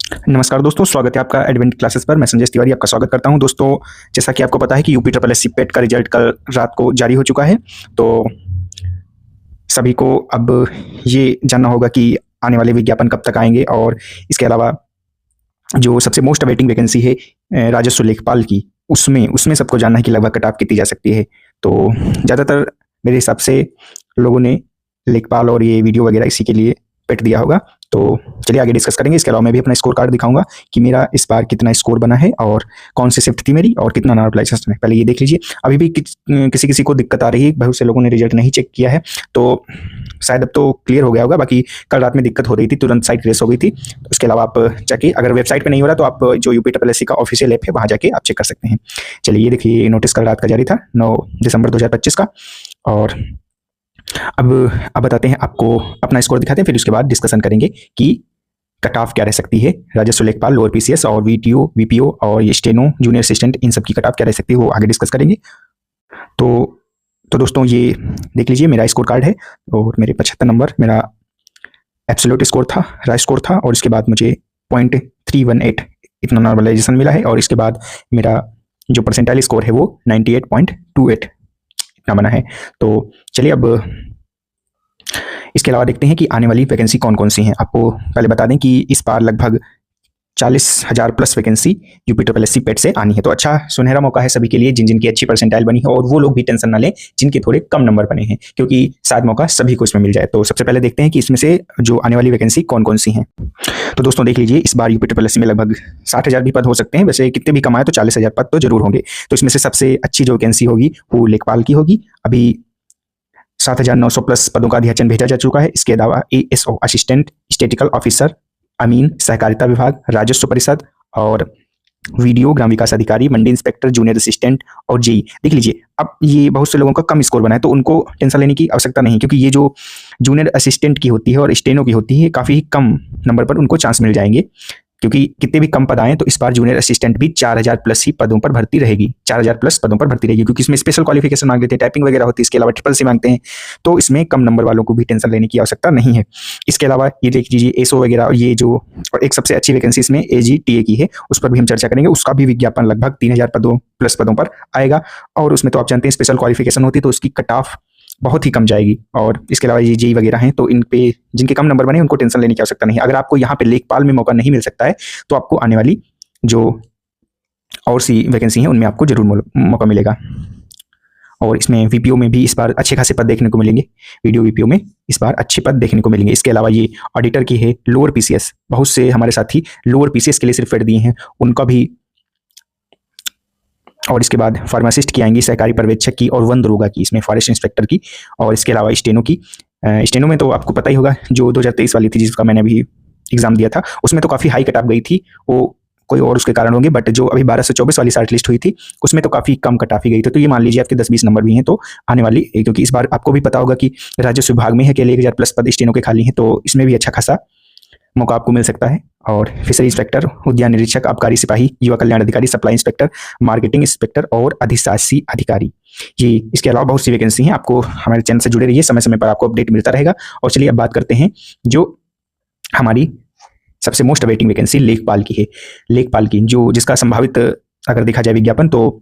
नमस्कार दोस्तों, स्वागत है आपका एडवेंट क्लासेस पर। मैं संजय तिवारी आपका स्वागत करता हूं। दोस्तों, जैसा कि आपको पता है कि यूपी ट्रिपल एस सी पेट का रिजल्ट कल रात को जारी हो चुका है। तो सभी को अब ये जानना होगा कि आने वाले विज्ञापन कब तक आएंगे, और इसके अलावा जो सबसे मोस्ट अवेटिंग वैकेंसी है राजस्व लेखपाल की, उसमें उसमें सबको जानना है कि लगभग कट ऑफ कितनी जा सकती है। तो ज़्यादातर मेरे हिसाब से लोगों ने लेखपाल और ये वीडियो वगैरह इसी के लिए पेट दिया होगा। तो चलिए आगे डिस्कस करेंगे। इसके अलावा मैं भी अपना स्कोर कार्ड दिखाऊंगा कि मेरा इस बार कितना स्कोर बना है और कौन सी शिफ्ट थी मेरी और कितना नॉन अप्लाई है। पहले ये देख लीजिए। अभी भी किसी किसी को दिक्कत आ रही है, बहुत से लोगों ने रिजल्ट नहीं चेक किया है, तो शायद अब तो क्लियर हो गया होगा। बाकी कल रात में दिक्कत हो रही थी, तुरंत साइट क्रेश हो गई थी। उसके अलावा आप जाके, अगर वेबसाइट पे नहीं हो रहा तो आप जो यूपी ट्रिपल एस सी का ऑफिशियल ऐप है वहाँ जाके आप चेक कर सकते हैं। चलिए ये देखिए, नोटिस कल रात का जारी था 9 दिसंबर 2025 का। और अब बताते हैं आपको, अपना स्कोर दिखाते हैं, फिर उसके बाद डिस्कशन करेंगे कि कट ऑफ क्या रह सकती है। राजस्व लेखपाल, लोअर पीसीएस और वीटीओ, वीपीओ और ये स्टेनो, जूनियर असिस्टेंट, इन सब की कट ऑफ क्या रह सकती है वो आगे डिस्कस करेंगे। तो दोस्तों ये देख लीजिए, मेरा स्कोर कार्ड है और मेरे 75 नंबर मेरा एब्सोल्यूट स्कोर था, राय स्कोर था। और इसके बाद मुझे 0.318 इतना नॉर्मलाइजेशन मिला है। और इसके बाद मेरा जो परसेंटाइल स्कोर है वो 98.28 इतना बना है। तो चलिए अब इसके अलावा देखते हैं कि आने वाली वैकेंसी कौन कौन सी हैं। आपको पहले बता दें कि इस बार लगभग 40,000 plus vacancy UP triple S C PET से आनी है। तो अच्छा सुनहरा मौका है सभी के लिए, जिन जिनकी अच्छी परसेंटाइल बनी है, और वो लोग भी टेंशन ना लें जिनके थोड़े कम नंबर बने हैं, क्योंकि शायद मौका सभी को इसमें मिल जाए। तो सबसे पहले देखते हैं कि इसमें से जो आने वाली वैकेंसी कौन कौन सी हैं। तो दोस्तों देख लीजिए, इस बार यूपी ट्रिपल एस सी में लगभग 60,000 भी पद हो सकते हैं। वैसे कितने भी कमाए तो 40,000 पद तो जरूर होंगे। तो इसमें से सबसे अच्छी जो वैकेंसी होगी वो लेखपाल की होगी। अभी 7,900 प्लस पदों का अध्याचन भेजा जा चुका है। इसके अलावा एएसओ, असिस्टेंट स्टेटिकल ऑफिसर, अमीन, सहकारिता विभाग, राजस्व परिषद और वीडियो, ग्राम विकास अधिकारी, मंडी इंस्पेक्टर, जूनियर असिस्टेंट और जेई। देख लीजिए, अब ये बहुत से लोगों का कम स्कोर बना है, तो उनको टेंशन लेने की आवश्यकता नहीं, क्योंकि ये जो जूनियर असिस्टेंट की होती है और स्टेनो की होती है, काफ़ी कम नंबर पर उनको चांस मिल जाएंगे। क्योंकि कितने भी कम पद आए तो इस बार जूनियर असिस्टेंट भी 4,000 प्लस ही पदों पर भर्ती रहेगी, 4,000 प्लस पदों पर भर्ती रहेगी, क्योंकि इसमें स्पेशल क्वालिफिकेशन मांग लेते हैं, टाइपिंग वगैरह होती है, इसके अलावा ट्रिपल सी मांगते हैं। तो इसमें कम नंबर वालों को भी टेंशन लेने की आवश्यकता नहीं है। इसके अलावा ये देख लीजिए, एसओ वगैरह, ये जो और एक सबसे अच्छी वैकेंसी इसमें एजीटीए की है, उस पर भी हम चर्चा करेंगे। उसका भी विज्ञापन लगभग 3,000 पदों प्लस पदों पर आएगा। और उसमें तो आप जानते हैं स्पेशल क्वालिफिकेशन होती है, तो उसकी कट ऑफ बहुत ही कम जाएगी। और इसके अलावा ये जेई वगैरह हैं, तो इन पे जिनके कम नंबर बने उनको टेंशन लेने की आवश्यकता नहीं है। अगर आपको यहाँ पे लेखपाल में मौका नहीं मिल सकता है तो आपको आने वाली जो और सी वैकेंसी है उनमें आपको जरूर मौका मिलेगा। और इसमें वीपीओ में भी इस बार अच्छे खासे पद देखने को मिलेंगे। वीडियो वीपीओ में इस बार अच्छे पद देखने को मिलेंगे। इसके अलावा ये ऑडिटर की है, लोअर पीसीएस, बहुत से हमारे साथी लोअर पीसीएस के लिए सिर्फ दिए हैं, उनका भी। और इसके बाद फार्मासिस्ट की आएंगी, सहकारी पर्यवेक्षक की और वन दरोगा की, इसमें फॉरेस्ट इंस्पेक्टर की। और इसके अलावा स्टेनो की, स्टेनो में तो आपको पता ही होगा, जो 2023 वाली थी जिसका मैंने अभी एग्जाम दिया था, उसमें तो काफ़ी हाई कट ऑफ गई थी। वो कोई और उसके कारण होंगे, बट जो अभी 1224 वाली शार्ट लिस्ट हुई थी उसमें तो काफ़ी कम कट ऑफ ही गई थी। तो ये मान लीजिए आपके 10-20 नंबर भी हैं तो आने वाली, क्योंकि इस बार आपको भी पता होगा कि राजस्व विभाग में है कि 1,000 प्लस पद स्टेनो के खाली हैं, तो इसमें भी अच्छा खासा मौका आपको मिल सकता है। और फिशरी इंस्पेक्टर, उद्यान निरीक्षक, आबकारी सिपाही, युवा कल्याण अधिकारी, सप्लाई इंस्पेक्टर, मार्केटिंग इंस्पेक्टर और अधिशासी अधिकारी, ये इसके अलावा बहुत सी वैकेंसी हैं। आपको हमारे चैनल से जुड़े रहिए, समय समय पर आपको अपडेट मिलता रहेगा। और चलिए अब बात करते हैं जो हमारी सबसे मोस्ट अवेटिंग वैकेंसी लेखपाल की है। लेखपाल की जो जिसका संभावित अगर देखा जाए विज्ञापन तो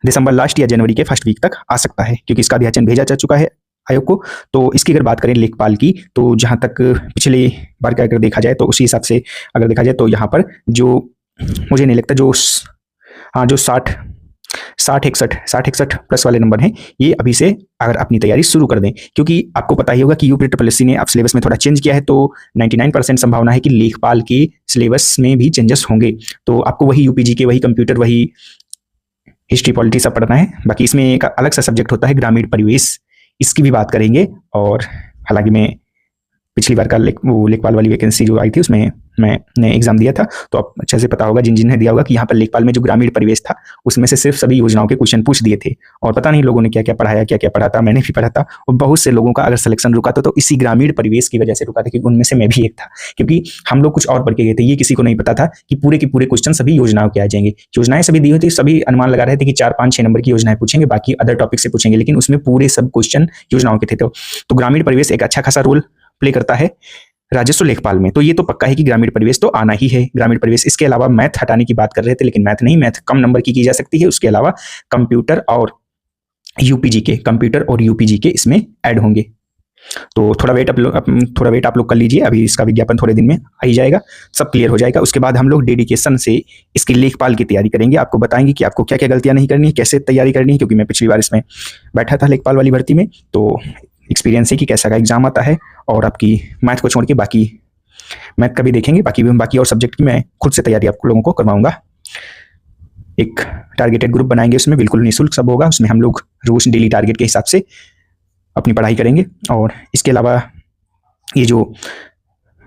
दिसंबर लास्ट या जनवरी के फर्स्ट वीक तक आ सकता है, क्योंकि इसका अध्याचन भेजा जा चुका है आयोग को। तो इसकी अगर बात करें लेखपाल की, तो जहां तक पिछले बार का अगर देखा जाए तो उसी हिसाब से अगर देखा जाए तो यहाँ पर जो मुझे नहीं लगता जो 60-61 प्लस वाले नंबर हैं, ये अभी से अगर अपनी तैयारी शुरू कर दें, क्योंकि आपको पता ही होगा कि यूपी ट्रिपल एस सी ने अब सिलेबस में थोड़ा चेंज किया है, तो 99% संभावना है कि लेखपाल के सिलेबस में भी चेंजेस होंगे। तो आपको वही यूपीजी के, वही कंप्यूटर, वही हिस्ट्री, पॉलिटी सब पढ़ना है। बाकी इसमें एक अलग सा सब्जेक्ट होता है ग्रामीण परिवेश, इसकी भी बात करेंगे। और हालांकि मैं पिछली बार का लेखपाल वाली वैकेंसी जो आई थी उसमें मैंने एग्जाम दिया था, तो आप अच्छे से पता होगा जिन जिन्हें दिया होगा कि यहाँ पर लेखपाल में जो ग्रामीण परिवेश था उसमें से सिर्फ सभी योजनाओं के क्वेश्चन पूछ दिए थे। और पता नहीं लोगों ने क्या क्या पढ़ाया, क्या क्या पढ़ा था, मैंने भी पढ़ा था। और बहुत से लोगों का अगर सिलेक्शन रुका था तो इसी ग्रामीण परिवेश की वजह से रुका था, क्योंकि उनमें से मैं भी एक था। क्योंकि हम लोग कुछ और पढ़ के गए थे, ये किसी को नहीं पता था कि पूरे के पूरे क्वेश्चन सभी योजनाओं के आ जाएंगे। योजनाएं सभी दी हुई थी, सभी अनुमान लगा रहे थे कि 4-5-6 नंबर की योजनाएं पूछेंगे, बाकी अदर टॉपिक से पूछेंगे, लेकिन उसमें पूरे सब क्वेश्चन योजनाओं के थे। तो ग्रामीण परिवेश एक अच्छा खासा रोल प्ले करता है राजस्व लेखपाल में, तो ये तो पक्का है कि ग्रामीण परिवेश तो आना ही है। ग्रामीण परिवेश, इसके अलावा मैथ हटाने की बात कर रहे थे, लेकिन मैथ नहीं, मैथ कम नंबर की जा सकती है। उसके अलावा कंप्यूटर और यूपीजी के इसमें ऐड होंगे। तो थोड़ा वेट आप लोग कर लीजिए, अभी इसका विज्ञापन थोड़े दिन में आ ही जाएगा, सब क्लियर हो जाएगा। उसके बाद हम लोग डेडिकेशन से इसकी लेखपाल की तैयारी करेंगे, आपको बताएंगे कि आपको क्या क्या गलतियां नहीं करनी है, कैसे तैयारी करनी है, क्योंकि मैं पिछली बार इसमें बैठा था लेखपाल वाली भर्ती में, तो एक्सपीरियंस है कि कैसा का एग्जाम आता है। और आपकी मैथ को छोड़ के बाकी मैथ का भी देखेंगे, बाकी और सब्जेक्ट की मैं खुद से तैयारी आप लोगों को करवाऊंगा। एक टारगेटेड ग्रुप बनाएंगे, उसमें बिल्कुल निःशुल्क सब होगा, उसमें हम लोग रोज डेली टारगेट के हिसाब से अपनी पढ़ाई करेंगे। और इसके अलावा ये जो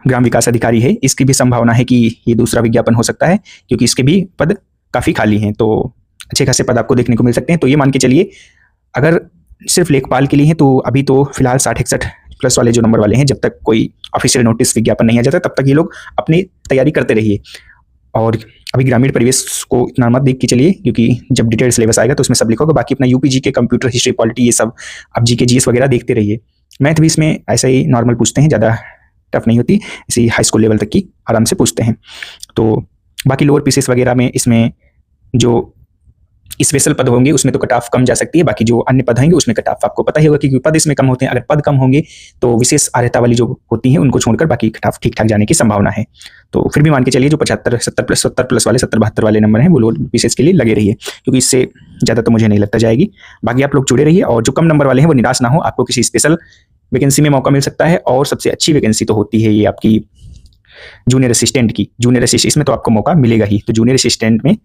ग्राम विकास अधिकारी है, इसकी भी संभावना है कि ये दूसरा विज्ञापन हो सकता है, क्योंकि इसके भी पद काफ़ी खाली हैं, तो अच्छे खासे पद आपको देखने को मिल सकते हैं। तो ये मान के चलिए, अगर सिर्फ लेखपाल के लिए हैं तो अभी तो फिलहाल 60-61 प्लस वाले जो नंबर वाले हैं, जब तक कोई ऑफिशियल नोटिस विज्ञापन नहीं आ जाता तब तक ये लोग अपनी तैयारी करते रहिए। और अभी ग्रामीण परिवेश को इतना मत देख के चलिए, क्योंकि जब डिटेल सिलेबस आएगा तो उसमें सब लिखोगे। बाकी अपना यूपीजी के कंप्यूटर, हिस्ट्री, पॉलिटी, ये सब आप जीके जीएस वगैरह देखते रहिए। मैथ भी इसमें ऐसे ही नॉर्मल पूछते हैं, ज़्यादा टफ नहीं होती, इसी हाई स्कूल लेवल तक की आराम से पूछते हैं। तो बाकी लोअर पीसेस वगैरह में इसमें जो स्पेशल पद होंगे उसमें तो कट ऑफ कम जा सकती है, बाकी जो अन्य पद होंगे उसमें कट ऑफ आपको पता ही होगा, क्योंकि पद इसमें कम होते हैं। अगर पद कम होंगे तो विशेष अर्हता वाली जो होती हैं उनको छोड़कर बाकी कट ऑफ ठीक ठाक जाने की संभावना है। तो फिर भी मान के चलिए जो 70 प्लस वाले 70-72 वाले नंबर हैं वो लोअर पीसेस के लिए लगे रहिए, क्योंकि इससे ज़्यादा तो मुझे नहीं लगता जाएगी। बाकी आप लोग जुड़े रहिए, और जो कम नंबर वाले हैं वो निराश ना हो, आपको किसी स्पेशल वैकेंसी में मौका मिल सकता है। और सबसे अच्छी वैकेंसी तो होती है ये आपकी जूनियर असिस्टेंट की। जूनियर असिस्टेंट इसमें तो आपको मौका मिलेगा ही, तो जूनियर असिस्टेंट में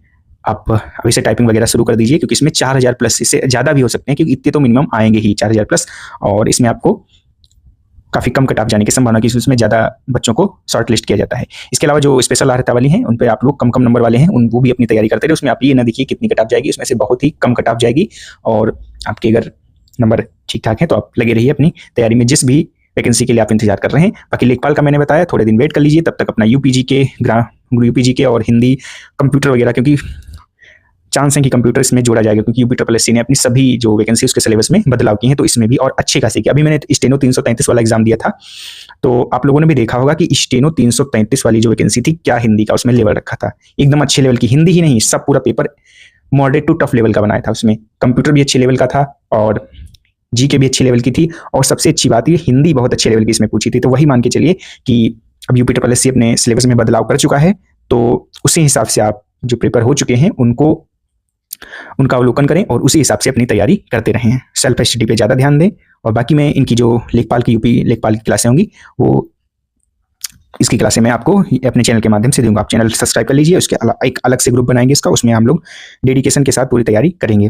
आप अभी से टाइपिंग वगैरह शुरू कर दीजिए, क्योंकि इसमें 4000 प्लस, इससे ज़्यादा भी हो सकते हैं, क्योंकि इतने तो मिनिमम आएंगे ही 4000 प्लस। और इसमें आपको काफ़ी कम कट ऑफ जाने की संभावना, क्योंकि उसमें ज़्यादा बच्चों को शॉर्ट लिस्ट किया जाता है। इसके अलावा जो स्पेशल अर्हता वाली हैं उन पर आप लोग कम नंबर वाले हैं वो भी अपनी तैयारी करते रहे। उसमें आप ये ना देखिए कितनी कट ऑफ जाएगी, उसमें से बहुत ही कम कट ऑफ जाएगी। और आपके अगर नंबर ठीक ठाक है तो आप लगे रहिए अपनी तैयारी में, जिस भी वैकेंसी के लिए आप इंतजार कर रहे हैं। बाकी लेखपाल का मैंने बताया, थोड़े दिन वेट कर लीजिए, तब तक अपना यूपीजी के और हिंदी, कंप्यूटर वगैरह, क्योंकि चांस है कि कंप्यूटर इसमें जोड़ा जाएगा, क्योंकि यूपीट्रिपलएससी ने अपनी सभी जो वैकेंसी उसके सिलेबस में बदलाव किए हैं, तो इसमें भी और अच्छे खासे किया। अभी मैंने स्टेनो 333 वाला एग्जाम दिया था, तो आप लोगों ने भी देखा होगा कि स्टेनो 333 वाली जो वैकेंसी थी, क्या हिंदी का उसमें लेवल रखा था, एकदम अच्छे लेवल की हिंदी ही नहीं, सब पूरा paper moderate to tough level का बनाया था। उसमें कंप्यूटर भी अच्छे लेवल का था और जीके भी अच्छी लेवल की थी, और सबसे अच्छी बात ये हिंदी बहुत अच्छे लेवल की इसमें पूछी थी। तो वही मान के चलिए कि अब यूपीट्रिपलएससी अपने सिलेबस में बदलाव कर चुका है, तो उसी हिसाब से आप जो प्रिपेयर हो चुके हैं उनका अवलोकन करें और उसी हिसाब से अपनी तैयारी करते रहें। सेल्फ स्टडी पे ज़्यादा ध्यान दें। और बाकी मैं इनकी जो यूपी लेखपाल की क्लासें होंगी, वो इसकी क्लासें मैं आपको अपने चैनल के माध्यम से दूंगा। आप चैनल सब्सक्राइब कर लीजिए, उसके एक अलग से ग्रुप बनाएंगे इसका, उसमें हम लोग डेडिकेशन के साथ पूरी तैयारी करेंगे।